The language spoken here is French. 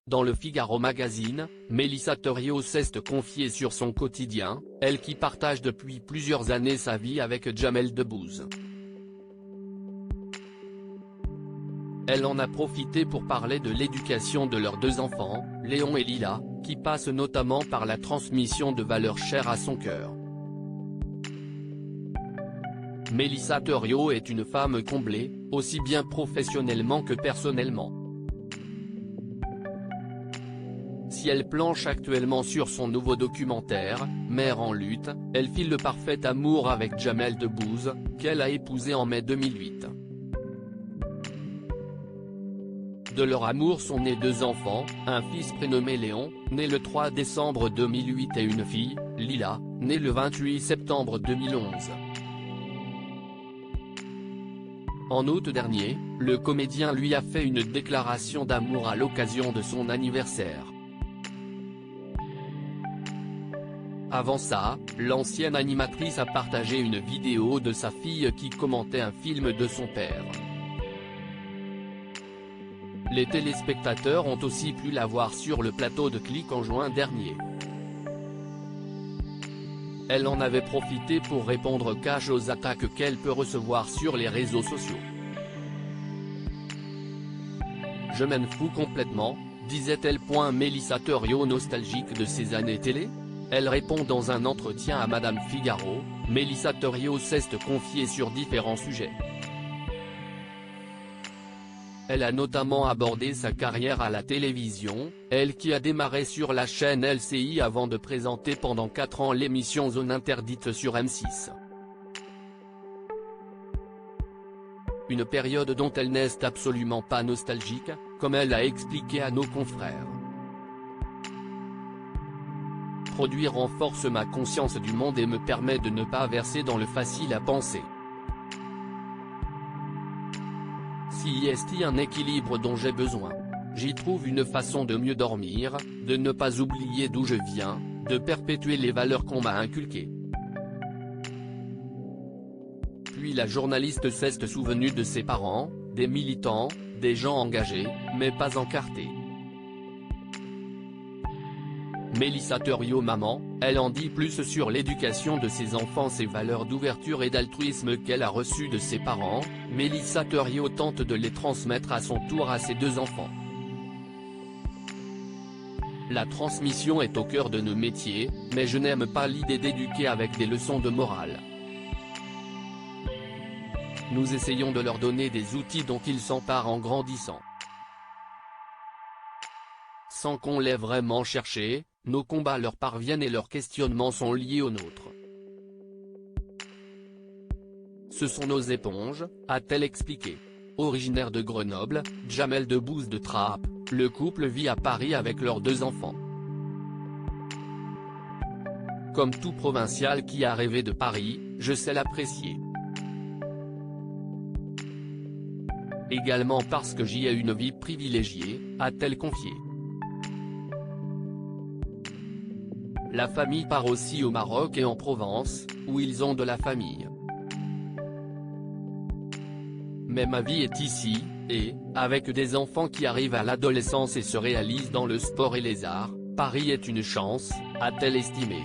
Dans le Figaro Magazine, Mélissa Thériault s'est confiée sur son quotidien, elle qui partage depuis plusieurs années sa vie avec Jamel Debbouze. Elle en a profité pour parler de l'éducation de leurs deux enfants, Léon et Lila, qui passe notamment par la transmission de valeurs chères à son cœur. Mélissa Thériault est une femme comblée, aussi bien professionnellement que personnellement. Si elle planche actuellement sur son nouveau documentaire, Mère en lutte, elle file le parfait amour avec Jamel Debbouze, qu'elle a épousé en mai 2008. De leur amour sont nés deux enfants, un fils prénommé Léon, né le 3 décembre 2008 et une fille, Lila, née le 28 septembre 2011. En août dernier, le comédien lui a fait une déclaration d'amour à l'occasion de son anniversaire. Avant ça, l'ancienne animatrice a partagé une vidéo de sa fille qui commentait un film de son père. Les téléspectateurs ont aussi pu la voir sur le plateau de Click en juin dernier. Elle en avait profité pour répondre cash aux attaques qu'elle peut recevoir sur les réseaux sociaux. « Je m'en fous complètement », disait-elle. Mélissa Thériault nostalgique de ses années télé ? Elle répond dans un entretien à Madame Figaro. Mélissa Thériault s'est confiée sur différents sujets. Elle a notamment abordé sa carrière à la télévision, elle qui a démarré sur la chaîne LCI avant de présenter pendant 4 ans l'émission Zone Interdite sur M6. Une période dont elle n'est absolument pas nostalgique, comme elle a expliqué à nos confrères. Produire renforce ma conscience du monde et me permet de ne pas verser dans le facile à penser. Si y est un équilibre dont j'ai besoin. J'y trouve une façon de mieux dormir, de ne pas oublier d'où je viens, de perpétuer les valeurs qu'on m'a inculquées. Puis la journaliste s'est souvenue de ses parents, des militants, des gens engagés, mais pas encartés. Mélissa Thériault maman, elle en dit plus sur l'éducation de ses enfants, ses valeurs d'ouverture et d'altruisme qu'elle a reçues de ses parents. Mélissa Thériault tente de les transmettre à son tour à ses deux enfants. La transmission est au cœur de nos métiers, mais je n'aime pas l'idée d'éduquer avec des leçons de morale. Nous essayons de leur donner des outils dont ils s'emparent en grandissant. Sans qu'on l'ait vraiment cherché, nos combats leur parviennent et leurs questionnements sont liés aux nôtres. Ce sont nos éponges, a-t-elle expliqué. Originaire de Grenoble, Jamel Debbouze de Trappes, le couple vit à Paris avec leurs deux enfants. Comme tout provincial qui a rêvé de Paris, je sais l'apprécier. Également parce que j'y ai une vie privilégiée, a-t-elle confié. La famille part aussi au Maroc et en Provence, où ils ont de la famille. Mais ma vie est ici, et, avec des enfants qui arrivent à l'adolescence et se réalisent dans le sport et les arts, Paris est une chance, a-t-elle estimé.